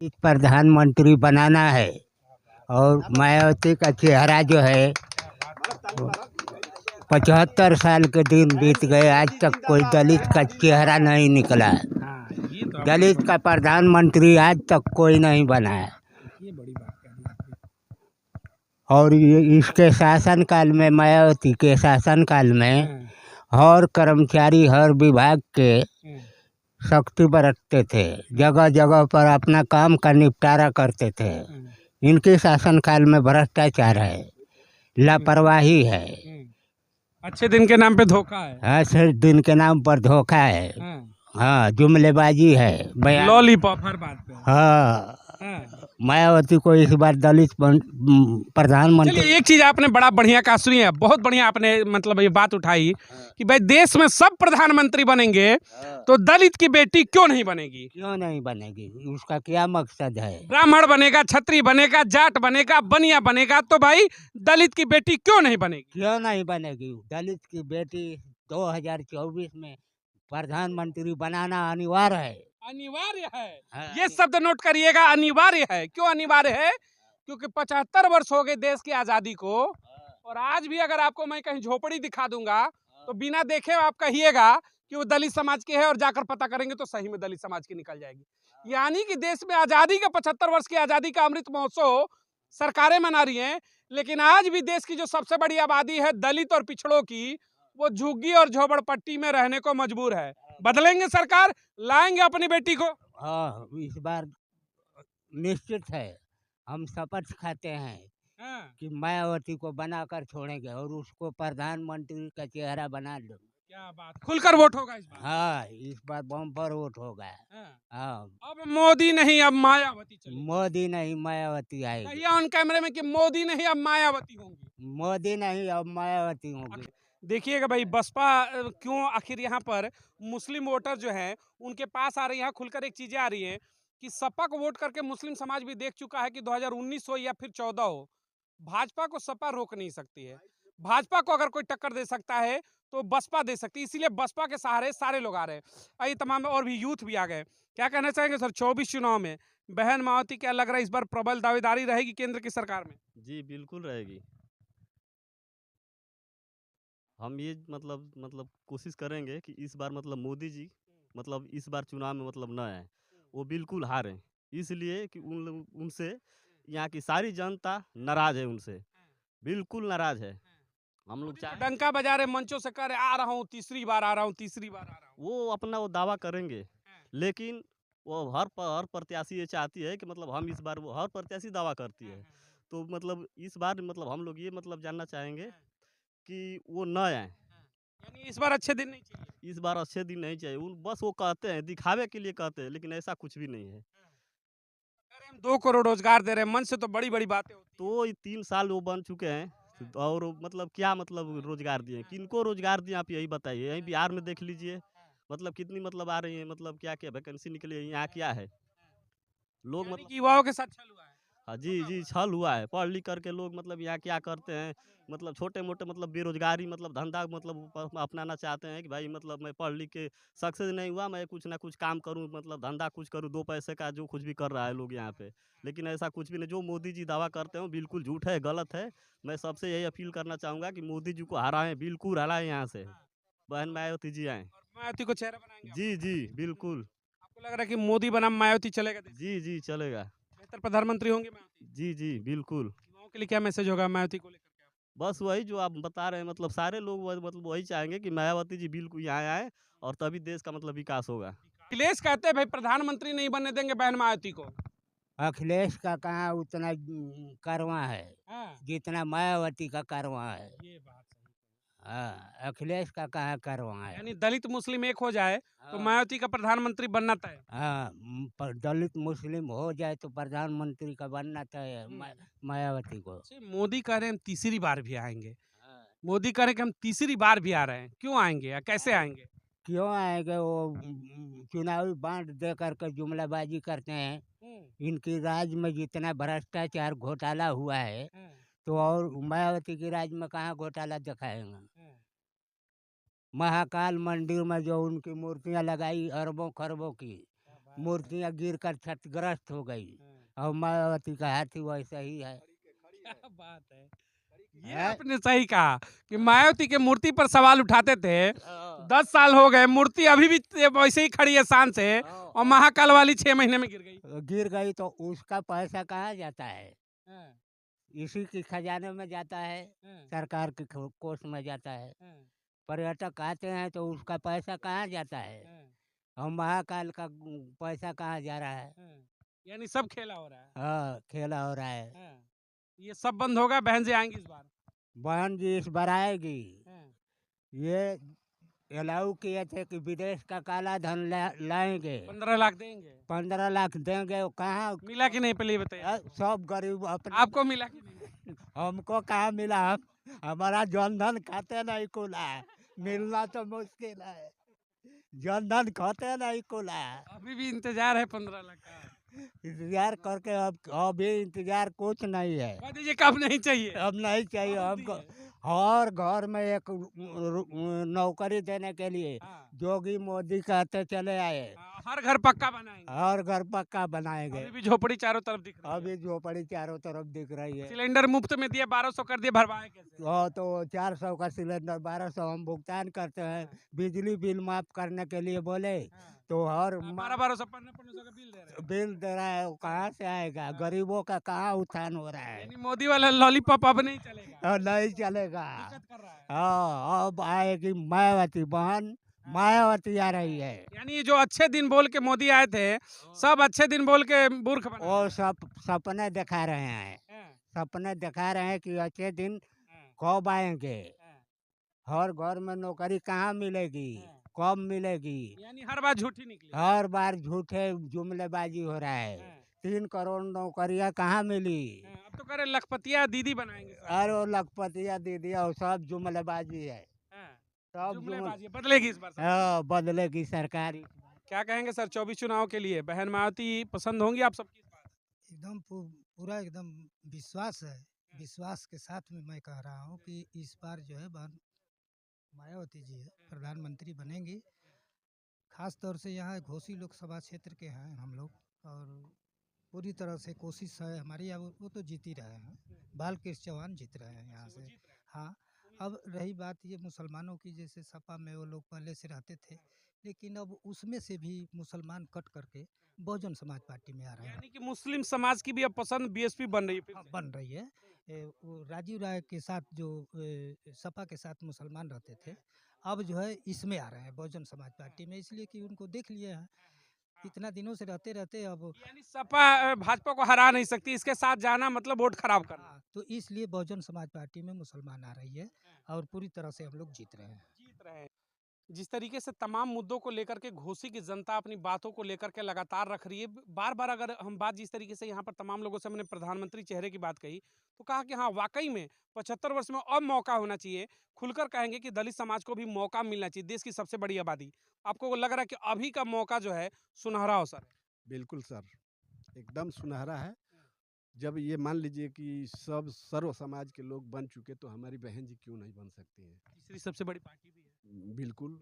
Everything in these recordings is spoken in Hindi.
प्रधानमंत्री बनाना है और मायावती का चेहरा जो है 75 साल के दिन बीत गए, आज तक कोई दलित का चेहरा नहीं निकला है। दलित का प्रधानमंत्री आज तक कोई नहीं बना है। ये बड़ी बात है। और ये इसके शासनकाल में, मायावती के शासनकाल में हर कर्मचारी हर विभाग के सख्ती बरतते थे, जगह जगह पर अपना काम का निपटारा करते थे। इनके शासनकाल में भ्रष्टाचार है, लापरवाही है, अच्छे दिन के नाम पे धोखा है। अच्छे दिन के नाम पर धोखा है, हाँ, जुमलेबाजी है, लॉलीपॉप हर बात पे। हाँ, मायावती को इस बार दलित प्रधानमंत्री। चलिए, एक चीज आपने बड़ा बढ़िया कहा, सुनिए, बहुत बढ़िया आपने मतलब ये बात उठाई कि भाई देश में सब प्रधानमंत्री बनेंगे तो दलित की बेटी क्यों नहीं बनेगी? क्यों नहीं बनेगी? उसका क्या मकसद है? ब्राह्मण बनेगा, क्षत्रिय बनेगा, जाट बनेगा, बनिया बनेगा, तो भाई दलित की बेटी क्यों नहीं बनेगी? क्यों नहीं बनेगी? दलित की बेटी 2024 में प्रधानमंत्री बनाना अनिवार्य है। अनिवार्य है। हाँ, ये शब्द नोट करिएगा, अनिवार्य है। क्यों अनिवार्य है? क्योंकि 75 वर्ष हो गए देश की आजादी को, और आज भी अगर आपको मैं कहीं झोपड़ी दिखा दूंगा तो बिना देखे आप कहिएगा कि वो दलित समाज की है, और जाकर पता करेंगे तो सही में दलित समाज की निकल जाएगी। यानी कि देश में आजादी का 75 वर्ष की आजादी का अमृत महोत्सव सरकारें मना रही हैं, लेकिन आज भी देश की जो सबसे बड़ी आबादी है दलित और पिछड़ों की, वो झुग्गी और झोपड़पट्टी में रहने को मजबूर है। बदलेंगे सरकार, लाएंगे अपनी बेटी को। हाँ, इस बार निश्चित है, हम शपथ खाते हैं कि मायावती को बनाकर छोड़ेंगे और उसको प्रधानमंत्री का चेहरा बना दो। क्या बात, खुलकर वोट होगा इस बार? हाँ, इस बार बम्पर वोट होगा। हाँ, अब मोदी नहीं, अब मायावती चलेगी। मोदी नहीं, मायावती आएगी। कहिए ऑन कैमरे में कि मोदी नहीं, अब मायावती होंगी। मोदी नहीं, अब मायावती होंगी। देखिएगा भाई, बसपा क्यों आखिर यहाँ पर मुस्लिम वोटर जो है उनके पास आ रही है। यहाँ खुलकर एक चीजें आ रही है कि सपा को वोट करके मुस्लिम समाज भी देख चुका है कि 2019 हो या फिर 14 हो, भाजपा को सपा रोक नहीं सकती है। भाजपा को अगर कोई टक्कर दे सकता है तो बसपा दे सकती है, इसीलिए बसपा के सहारे सारे लोग आ रहे हैं। आइए, तमाम और भी यूथ भी आ गए। क्या कहना चाहेंगे सर, 24 चुनाव में बहन मायावती, क्या लग रहा है इस बार प्रबल दावेदारी रहेगी केंद्र की सरकार में? जी बिल्कुल रहेगी। हम ये मतलब कोशिश करेंगे कि इस बार मतलब मोदी जी मतलब इस बार चुनाव में मतलब न आए, वो बिल्कुल हारे, इसलिए कि उनसे यहाँ की सारी जनता नाराज है, उनसे बिल्कुल नाराज है। हम लोग चाहे डंका बजा रहे, मंचों से कह रहे आ रहा हूँ, तीसरी बार आ रहा हूँ, तीसरी बार आ रहा हूँ। वो अपना वो दावा करेंगे, लेकिन वो हर प्रत्याशी ये चाहती है कि मतलब हम इस बार, वो हर प्रत्याशी दावा करती है, तो मतलब इस बार मतलब हम लोग ये मतलब जानना चाहेंगे कि वो न आए। यानी इस बार अच्छे दिन नहीं चाहिए। इस बार अच्छे दिन नहीं चाहिए, उन बस वो कहते हैं, दिखावे के लिए कहते हैं, लेकिन ऐसा कुछ भी नहीं है। अरे हम 2 करोड़ रोजगार दे रहे हैं, मन से तो बड़ी बड़ी बातें होती तो ये 3 साल वो बन चुके हैं, और मतलब क्या मतलब रोजगार दिए, किनको रोजगार दिए, आप यही बताइए। यहीं बिहार में देख लीजिए, मतलब कितनी मतलब आ रही है, मतलब क्या क्या वैकेंसी निकली है, यहाँ क्या है, लोग यानी मतलब कि युवाओं के साथ छल हुआ है। हाँ जी जी, छल हुआ है। पढ़ लिख करके लोग मतलब यहाँ क्या करते हैं, मतलब छोटे मोटे मतलब बेरोजगारी मतलब धंधा मतलब अपनाना चाहते हैं कि भाई मतलब मैं पढ़ लिख के सक्सेस नहीं हुआ, मैं कुछ ना कुछ काम करूँ, मतलब धंधा कुछ करूँ, 2 पैसे का जो कुछ भी कर रहा है लोग यहाँ पे। लेकिन ऐसा कुछ भी नहीं, जो मोदी जी दावा करते हैं वो बिल्कुल झूठ है, गलत है। मैं सबसे यही अपील करना चाहूँगा कि मोदी जी को हराएं, बिल्कुल हराएं यहाँ से, बहन मायावती जी आएँ। और मायावती को चेहरा बनाएंगे आप? जी जी बिल्कुल। आपको लग रहा है कि मोदी बनाम मायावती चलेगा देश? जी जी चलेगा। बेहतर प्रधानमंत्री होंगे मायावती? जी जी बिल्कुल। युवाओं के लिए क्या मैसेज होगा मायावती को लेकर के आप? बस वही जो आप बता रहे हैं, मतलब सारे लोग मतलब वही चाहेंगे कि मायावती जी बिल्कुल यहाँ आए, और तभी देश का मतलब विकास होगा। अखिलेश कहते हैं भाई प्रधानमंत्री नहीं बनने देंगे बहन मायावती को। अखिलेश का कहाँ उतना करवा है हाँ, जितना मायावती का करवा है। ये बात सही। हाँ, अखिलेश का कहाँ करवा है। यानी दलित मुस्लिम एक हो जाए तो हाँ, मायावती का प्रधानमंत्री बनना तय। हाँ, पर दलित मुस्लिम हो जाए तो प्रधानमंत्री का बनना तय है मायावती को। मोदी कह रहे हैं हम तीसरी बार भी आएंगे। हाँ, मोदी कह रहे हैं कि हम तीसरी बार भी आ रहे हैं, क्यों आएंगे या कैसे आएंगे? क्यों आएंगे? वो चुनावी बांड दे करके जुमलाबाजी करते हैं। इनकी राज में जितना भ्रष्टाचार घोटाला हुआ है, तो और मायावती की राज में कहाँ घोटाला दिखाएंगे? महाकाल मंदिर में जो उनकी मूर्तियां लगाई अरबों खरबों की, मूर्तियाँ गिरकर क्षतिग्रस्त हो गई। और मायावती का हाथी वैसा ही है। क्या बात है, ये है? आपने सही कहा कि मायावती के मूर्ति पर सवाल उठाते थे। 10 साल हो गए, मूर्ति अभी भी वैसे ही खड़ी है शान से, और महाकाल वाली 6 महीने में गिर गई। गिर गई तो उसका पैसा कहाँ जाता है? हाँ, इसी के खजाने में जाता है, हाँ, सरकार के कोष में जाता है। हाँ, पर्यटक आते हैं तो उसका पैसा कहाँ जाता है? हाँ, और महाकाल का पैसा कहाँ जा रहा है? हाँ। यानी सब खेला हो रहा है। हाँ, खेला हो रहा है। हाँ, ये सब बंद होगा, बहन जी आएंगी इस बार। बहन जी इस बार आएगी। हाँ, ये अलाउ किए थे कि विदेश का काला धन लाएंगे, 15 लाख देंगे। 15 लाख देंगे। वो कहाँ? मिला कि नहीं, पहले ये बताइए। सब गरीब अपने। आपको मिला कि नहीं? हमको कहाँ मिला? हमारा जनधन खाते नहीं खुला है, मिलना तो मुश्किल है। जनधन खाते नहीं खुला है। अभी भी इंतजार है 15 लाख का। इंतजार करके अब अभी इंतजार कुछ नहीं है। कह दीजिए कब नहीं चाहिए। अब नहीं चाहिए बहुत हमको। दिए। और घर में एक नौकरी देने के लिए हाँ, जोगी मोदी कहते चले आए। हाँ, हर घर पक्का बनाएंगे। और घर पक्का बनाएंगे। अभी भी झोपड़ी चारों तरफ दिख रही है। अभी झोपड़ी चारों तरफ दिख रही है। सिलेंडर मुफ्त में दिए, 1200 कर दिए, भरवाए कैसे? तो 400 का सिलेंडर 1200 हम भुगतान करते हैं। हाँ। बिजली बिल माफ करने के लिए बोले हाँ। तो हर 1200 1500 का बिल दे रहे हैं। बिल दे रहा है। वो कहाँ से आएगा? गरीबों का कहाँ उत्थान हो रहा है? यानी मोदी वाला लॉलीपॉप अब नहीं चलेगा, और नहीं चलेगा। दिक्कत कर रहा है। हाँ, अब आएगी मायावती बहन। मायावती आ रही है। यानी ये जो अच्छे दिन बोल के मोदी आए थे, सब अच्छे दिन बोल के मूर्ख बना वो सब सपने दिखा रहे हैं। हाँ, सपने दिखा रहे हैं कि अच्छे दिन हाँ, कब आएंगे। हाँ, हर घर में नौकरी कहाँ मिलेगी? हाँ। कब मिलेगी? यानी हर बात झूठी निकली। हर बार झूठे जुमलेबाजी हो रहा है। हाँ, 3 करोड़ नौकरियां कहाँ मिली? हाँ, अब तो कह रहे लखपतिया दीदी बनाएंगे सब। अरे वो लखपतिया दीदी और सब जुमलेबाजी है। हाँ, सब जुमलेबाजी बदलेगी इस बार सरकार। हाँ, बदलेगी सरकार। क्या कहेंगे सर, 24 चुनाव के लिए बहन मायावती पसंद होंगी आप सबकी इस बार? एकदम पूरा एकदम विश्वास है। विश्वास के साथ में मैं कह रहा हूँ कि इस बार जो है बहन मायावती जी है प्रधानमंत्री बनेंगी। खास तौर से यहाँ घोसी लोकसभा क्षेत्र के हैं हम लोग, और पूरी तरह से कोशिश है हमारी। अब वो तो जीत ही रहे हैं, बाल कृष्ण चौहान जीत रहे हैं यहाँ से। हाँ, अब रही बात ये मुसलमानों की, जैसे सपा में वो लोग पहले से रहते थे, लेकिन अब उसमें से भी मुसलमान कट करके बहुजन समाज पार्टी में आ रहे हैं। यानी कि मुस्लिम समाज की भी अब पसंद बीएसपी बन रही है फिर हाँ, से। बन रही है। वो राजीव राय के साथ जो सपा के साथ मुसलमान रहते थे, अब जो है इसमें आ रहे हैं बहुजन समाज पार्टी में, इसलिए कि उनको देख लिए हैं इतना दिनों से रहते रहते। अब यानी सपा भाजपा को हरा नहीं सकती, इसके साथ जाना मतलब वोट खराब करना। हाँ, तो इसलिए बहुजन समाज पार्टी में मुसलमान आ रही है और पूरी तरह से हम लोग जीत रहे हैं। जीत रहे हैं। जिस तरीके से तमाम मुद्दों को लेकर के घोसी की जनता अपनी बातों को लेकर के लगातार रख रही है, बार बार अगर हम बात जिस तरीके से यहाँ पर तमाम लोगों से हमने प्रधानमंत्री चेहरे की बात कही, तो कहा कि हाँ वाकई में 75 वर्ष में अब मौका होना चाहिए। खुलकर कहेंगे कि दलित समाज को भी मौका मिलना चाहिए, देश की सबसे बड़ी आबादी। आपको लग रहा है कि अभी का मौका जो है सुनहरा अवसर है? बिल्कुल सर, एकदम सुनहरा है। जब ये मान लीजिए कि सब सर्व समाज के लोग बन चुके, तो हमारी बहन जी क्यों नहीं बन सकती हैं? तीसरी सबसे बड़ी पार्टी भी है, बिल्कुल,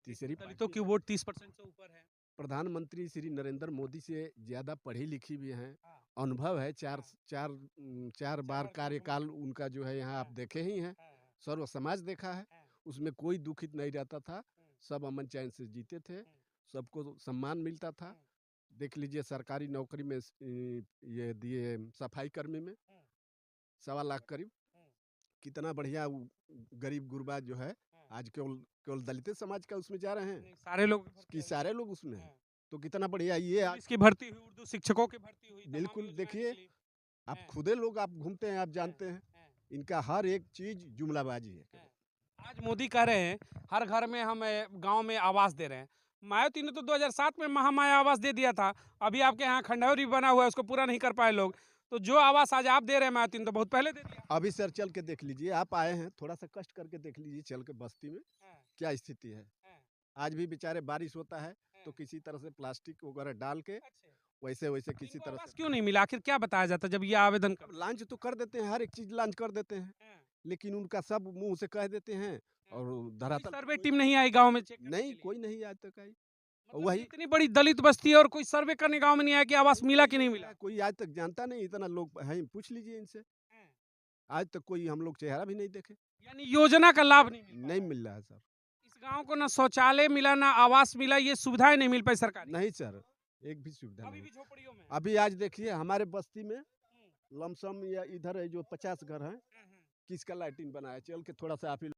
तीसरी दलितों की पार्टी। वोट 30% से ऊपर है। प्रधानमंत्री श्री नरेंद्र मोदी से ज़्यादा पढ़ी लिखी भी हैं, हाँ, अनुभव है। चार चार बार बार कार्यकाल उनका जो है यहाँ आप देखे ही हैं। हाँ, सर्व समाज देखा है, हाँ, उसमें कोई दुखित नहीं रहता था। सब अमन चैन से जीते थे, सबको सम्मान मिलता था। देख लीजिए सरकारी नौकरी में ये दिए सफाई कर्मी में 1.25 लाख करीब। कितना बढ़िया गरीब गुरबा जो है आज केवल केवल दलित समाज का उसमें जा रहे हैं नहीं, सारे लोग कि सारे लोग उसमें हैं। हाँ। तो कितना बढ़िया ये आज पुलिस की भर्ती हुई, उर्दू शिक्षकों की भर्ती हुई, तमाम बिल्कुल योजनाएं देखिए, निकली। आप हाँ। खुदे लोग आप घूमते हैं, आप जानते हैं इनका हर एक चीज जुमलाबाजी है। आज मोदी कह रहे हैं हर घर में हम गांव में आवास दे रहे हैं। मायावती ने तो 2007 में महामाया आवास दे दिया था। अभी आपके यहाँ खंडहरी बना हुआ है, उसको पूरा नहीं कर पाए लोग। तो जो आवास आज आप दे रहे हैं मायावती ने तो बहुत पहले दे दिया। अभी सर चल के देख लीजिए, आप आए हैं थोड़ा सा कष्ट करके देख लीजिए, चल के बस्ती में क्या स्थिति है। आज भी बेचारे बारिश होता है तो किसी तरह से प्लास्टिक वगैरह डाल के वैसे वैसे किसी तरह से। क्यों नहीं मिला? आखिर क्या बताया जाता जब ये आवेदन कर? लॉन्च तो कर देते हैं, हर एक चीज लॉन्च कर देते हैं, लेकिन उनका सब मुंह से कह देते हैं और धरातल सर्वे टीम नहीं आई गांव में चेक करने नहीं, के लिए? कोई नहीं आज तक आई। मतलब वही इतनी बड़ी दलित बस्ती है और कोई सर्वे करने गांव में नहीं आया कि आवास मिला कि नहीं मिला। कोई आज तक जानता नहीं, इतना लोग हैं, पूछ लीजिए इनसे। आज तक कोई हम लोग चेहरा भी नहीं देखे, यानी योजना का लाभ नहीं मिला। नहीं मिल रहा है सर। इस गांव को ना शौचालय मिला ना आवास मिला, ये सुविधाएं नहीं मिल पाई सरकारी। नहीं सर, एक भी सुविधा अभी नहीं। भी झोपड़ियों में। अभी आज देखिए हमारे बस्ती में लमसम या इधर है जो 50 घर हैं, किसका लैट्रिन बनाया, चल के थोड़ा सा आप ही